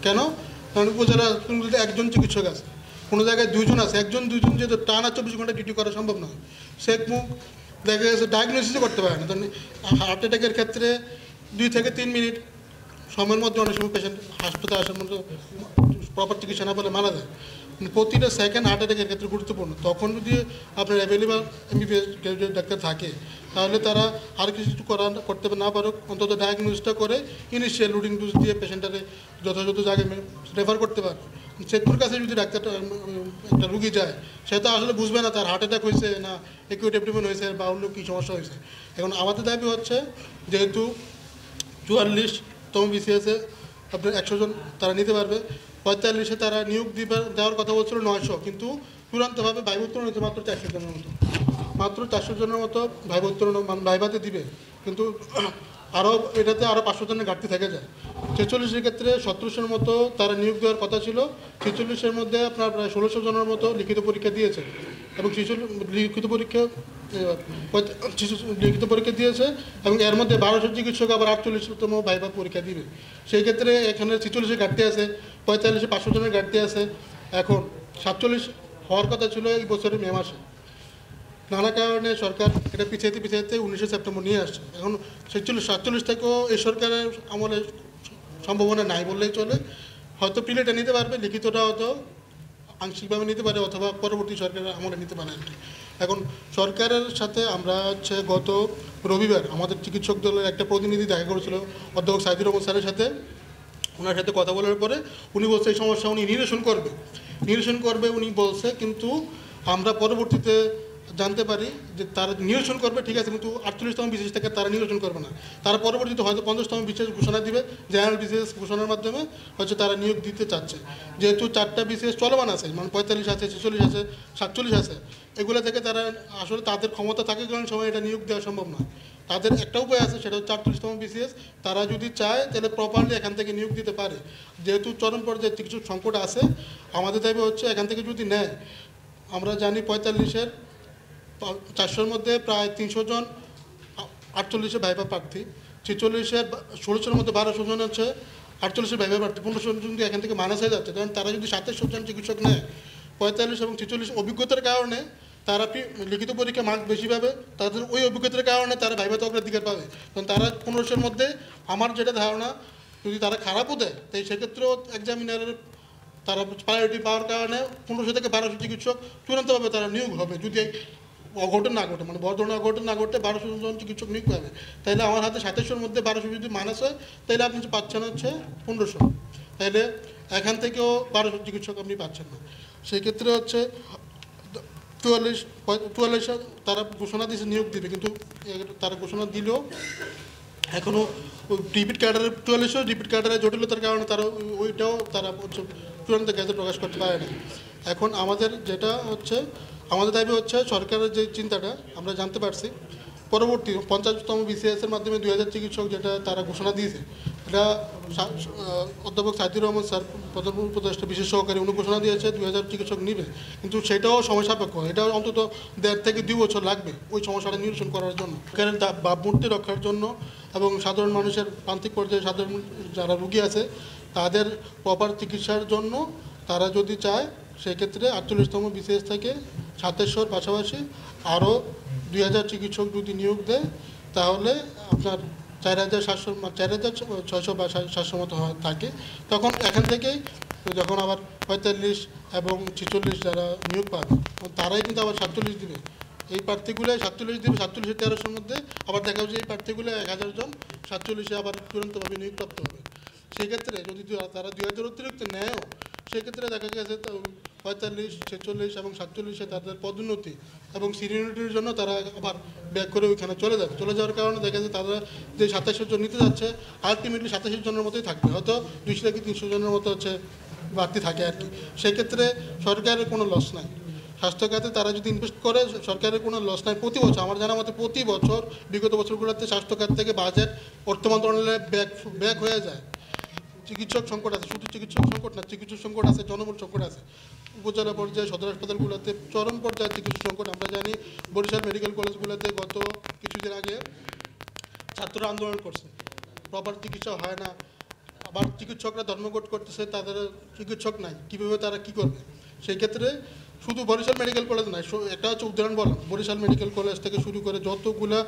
কেন? কারণ উপজেলা হাসপাতালগুলোতে একজন চিকিৎসক আছে, কোনো জায়গায় দুইজন আছে। একজন দুইজন যেহেতু টানা 24 ঘন্টা ডিউটি করা সম্ভব নয়। চেক মুখ দেখা গেছে ডায়াগনোসিসও করতে পারে না। ধরেন হার্ট অ্যাটাকের ক্ষেত্রে 2 থেকে 3 মিনিট সময়ের মধ্যে অনেক সময় পেশেন্ট হাসপাতালে আসার মধ্যে প্রপার চিকিৎসা না পেলে মারা যায়। প্রতিটা সেকেন্ড হার্ট অ্যাটাকের ক্ষেত্রে গুরুত্বপূর্ণ। তখন যদি আপনার অ্যাভেলেবল এমবিবিএস গ্র্যাজুয়েট ডাক্তার থাকে, তাহলে তারা আর কিছু করতে না পারুক, অন্তত ডায়াগনোসিসটা করে ইনিশিয়াল রুটিন ডোজ দিয়ে পেশেন্টটাকে যথাযথ জায়গায় রেফার করতে পারে। চেকপুর কাছে যদি ডাক্তারটা একটা রুগী যায়, সে তো আসলে বুঝবে না তার হার্ট অ্যাটাক হয়েছে না একিউট অ্যাবডোমেন হয়েছে বা অন্য কী সমস্যা হয়েছে। এখন আমাদের দাবি হচ্ছে, যেহেতু 44তম বিসিএসে আপনার 100 জন তারা নিতে পারবে, 45-এ তারা নিয়োগ দেওয়ার কথা বলছিল 900, কিন্তু চূড়ান্তভাবে ভাইবা উত্তোলন হচ্ছে মাত্র 400 জনের মতো। মাত্র 400 জনের মতো ভাইবা উত্তোলন ভাইভাতে দিবে, কিন্তু এটাতে আরও 500 জনের ঘাটতি থেকে যায়। 46-এর ক্ষেত্রে 1700-এর মতো তারা নিয়োগ দেওয়ার কথা ছিল। 46-এর মধ্যে আপনার প্রায় 1600 জনের মতো লিখিত পরীক্ষা দিয়েছে, এবং লিখিত পরীক্ষা দিয়েছে, এবং এর মধ্যে 1200 চিকিৎসক আবার 48তম ভাইবা পরীক্ষা দিবে। সেই ক্ষেত্রে এখানে 46-এর ঘাটতি আছে, 45-এ 500 জনের ঘাটতি আছে। এখন 47 হওয়ার কথা ছিল এই বছরের মে মাসে। নানা কারণে সরকার এটা পিছাইতে 19 সেপ্টেম্বর নিয়ে আসছে। এখন 47 থেকেও এই সরকারের আমলে সম্ভাবনা নাই বললেই চলে। হয়তো প্রিলিটা নিতে পারবে, লিখিতটা হয়তো আংশিকভাবে নিতে পারে, অথবা পরবর্তী সরকারের আমলে নিতে পারে আর কি। এখন সরকারের সাথে আমরা গত রবিবার আমাদের চিকিৎসক দলের একটা প্রতিনিধি দেখা করেছিল অধ্যাপক সাইদুর রহমান স্যারের সাথে। ওনার সাথে কথা বলার পরে উনি বলছে এই সমস্যা উনি নিরসন করবে উনি বলছে, কিন্তু আমরা পরবর্তীতে জানতে পারি যে তারা নিরসন করবে, ঠিক আছে, কিন্তু 48তম বিসিএস থেকে তারা নিরসন করবে না। তারা পরবর্তীতে হয়তো 50তম বিসিএস ঘোষণা দিবে, জেনারেল বিসিএস ঘোষণার মাধ্যমে হচ্ছে তারা নিয়োগ দিতে চাচ্ছে। যেহেতু 4টা বিসিএস চলমান আছে, মানে 45 আছে, 46 আছে, 47 আছে, এগুলো থেকে তারা আসলে তাদের ক্ষমতা থাকে কারণ সময় এটা নিয়োগ দেওয়া সম্ভব নয়। তাদের একটা উপায় আছে, সেটা হচ্ছে 48তম বিসিএস। তারা যদি চায় তাহলে প্রপারলি এখান থেকে নিয়োগ দিতে পারে। যেহেতু চরম পর্যায়ে চিকিৎসক সংকট আছে, আমাদের দাবি হচ্ছে এখান থেকে যদি নেয়, আমরা জানি 45-এর 400-এর মধ্যে প্রায় 300 জন 48-এ ভাইবা প্রার্থী, 46-এর 1600-এর মধ্যে 1200 জন হচ্ছে 48-এর ভাইবা প্রার্থী, 1500 জন যদি এখান থেকে মাইনাস হয়ে যাচ্ছে। কারণ তারা যদি 2700 জন চিকিৎসক নেয়, 45 এবং 46 অভিজ্ঞতার কারণে তারা লিখিত পরীক্ষা মার্ক বেশি পাবে, তাদের ওই অভিজ্ঞতার কারণে তারা ভাইভাতে অগ্রাধিকার পাবে। কারণ তারা 1500-এর মধ্যে, আমার যেটা ধারণা, যদি তারা খারাপও দেয় তাই সেক্ষেত্রেও এক্সামিনারের তারা প্রায়োরিটি পাওয়ার কারণে 1500 থেকে 1200 চিকিৎসক চূড়ান্তভাবে তারা নিয়োগ হবে। যদি অঘটন না ঘটে, মানে বড় ধরনের অঘটন না ঘটে, 1200 জন চিকিৎসক নিয়োগ পাবে। তাইলে আমার হাতে 2700-এর মধ্যে 1200 যদি মাইনাস হয়, তাহলে আপনি পাচ্ছেন হচ্ছে 1500। তাইলে এখান থেকেও 1200 চিকিৎসক আপনি পাচ্ছেন না। সেই ক্ষেত্রে হচ্ছে 44 তারা ঘোষণা দিয়েছে নিয়োগ দিবে, কিন্তু তারা ঘোষণা দিলেও এখনও ওই রিপিট ক্যাডারের 44 রিপিট ক্যাডারের জটিলতার কারণে তারা ওইটাও তারা হচ্ছে চূড়ান্ত গ্যাজেট প্রকাশ করতে পারে না। এখন আমাদের যেটা হচ্ছে, আমাদের দাবি হচ্ছে সরকারের যে চিন্তাটা আমরা জানতে পারছি, পরবর্তী 50তম বিসিএসের মাধ্যমে 2000 চিকিৎসক যেটা তারা ঘোষণা দিয়েছে, এটা অধ্যাপক সাইদুর রহমান স্যার প্রধান উপদেষ্টা বিশেষ সহকারী উনি ঘোষণা দিয়েছে 2000 চিকিৎসক নিবে, কিন্তু সেটাও সময় সাপেক্ষ। এটাও অন্তত 1.5 থেকে 2 বছর লাগবে ওই সমস্যাটা নিরসন করার জন্য। সরকারের ভাবমূর্তি রক্ষার জন্য এবং সাধারণ মানুষের প্রান্তিক পর্যায়ে সাধারণ যারা রুগী আছে তাদের প্রপার চিকিৎসার জন্য তারা যদি চায়, সেক্ষেত্রে 48তম বিসিএস থেকে 2700-এর পাশাপাশি আরও 2000 চিকিৎসক যদি নিয়োগ দেয়, তাহলে আপনার 4600 বা 700 মতো থাকে। তখন এখান থেকেই যখন আবার 45 এবং 46 যারা নিয়োগ পাবে, তারাই কিন্তু আবার 47 দিবে। এই প্রার্থীগুলো 47 দিবে, 47-এর 1300-এর মধ্যে আবার দেখা যাচ্ছে এই প্রার্থীগুলো 1000 জন 47-এ আবার চূড়ান্তভাবে নিয়োগপ্রাপ্ত হবে। সেক্ষেত্রে যদি তারা 2000 অতিরিক্ত নেয়ও, সেক্ষেত্রে দেখা গেছে 45, 46 এবং 47-এ তাদের পদোন্নতি এবং সিনিয়রিটির জন্য তারা আবার ব্যাক করে ওইখানে চলে যাওয়ার কারণে দেখা যায় তারা যে 2700 জন নিতে যাচ্ছে, আলটিমেটলি 27 জনের মতোই থাকবে, হয়তো 200 থেকে 300 জনের মতো হচ্ছে বাড়তি থাকে আর কি। সেক্ষেত্রে সরকারের কোনো লস নাই। স্বাস্থ্য খাতে তারা যদি ইনভেস্ট করে, সরকারের কোনো লস নাই। প্রতি বছর আমার জানা মতে প্রতি বছর বিগত বছরগুলোতে স্বাস্থ্য খাত থেকে বাজেট অর্থ মন্ত্রণালয়ে ব্যাক হয়ে যায়। চিকিৎসক সংকট আছে, শুধু চিকিৎসক সংকট না, চিকিৎসক সংকট আছে, জনবল সংকট আছে। উপজেলা পর্যায়ে সদর হাসপাতালগুলোতে চরম পর্যায়ে চিকিৎসক সংকট। আমরা জানি বরিশাল মেডিকেল কলেজগুলোতে গত কিছুদিন আগে ছাত্ররা আন্দোলন করছে, প্রপার চিকিৎসা হয় না, আবার চিকিৎসকরা ধর্মঘট করতেছে, তাদের চিকিৎসক নাই, কীভাবে তারা কী করবে? সেই ক্ষেত্রে শুধু বরিশাল মেডিকেল কলেজ নয়, একটা হচ্ছে উদাহরণ বললাম, বরিশাল মেডিকেল কলেজ থেকে শুরু করে যতগুলা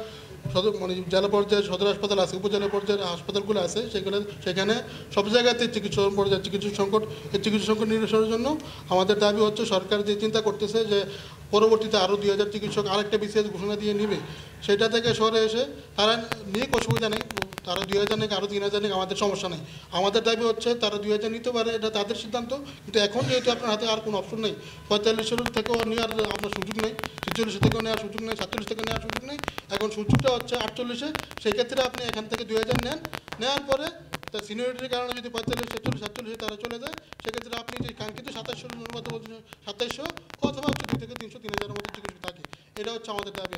মানে জেলা পর্যায়ে সদর হাসপাতাল আছে, উপজেলা পর্যায়ের হাসপাতালগুলো আছে, সেখানে সব জায়গাতে চিকিৎসক পর্যায়ে চিকিৎসক সংকট, এই চিকিৎসক সংকট নিরসনের জন্য আমাদের দাবি হচ্ছে সরকার যে চিন্তা করতেছে যে পরবর্তীতে আরও 2000 চিকিৎসক আরেকটা বিসিএস ঘোষণা দিয়ে নিবে, সেটা থেকে সরে এসে তারা নিয়ে অসুবিধা নেই, তারা 2000 নেই, আরও 3000 নেই, আমাদের সমস্যা নেই। আমাদের দাবি হচ্ছে তারা 2000 নিতে পারে, এটা তাদের সিদ্ধান্ত, কিন্তু এখন যেহেতু আপনার হাতে আর কোনো অপশন নেই, 45 থেকেও নেওয়ার আপনার সুযোগ নেই, 46 থেকেও নেওয়ার সুযোগ নেই, 47 থেকে নেওয়ার সুযোগ নেই, এখন সুযোগটা হচ্ছে 48-এ। সেই ক্ষেত্রে আপনি এখান থেকে 2000 নেন, নেওয়ার পরে তার সিনিয়রিটির কারণে যদি 45, 46, 47 তারা চলে যায়, সেক্ষেত্রে আপনি যে কাঙ্ক্ষিত 2700 কথা বলছেন, 2700 অথবা হচ্ছে 2 থেকে 300, 3000-এর মধ্যে চিকিৎসক থাকে। এটা হচ্ছে আমাদের দাবি।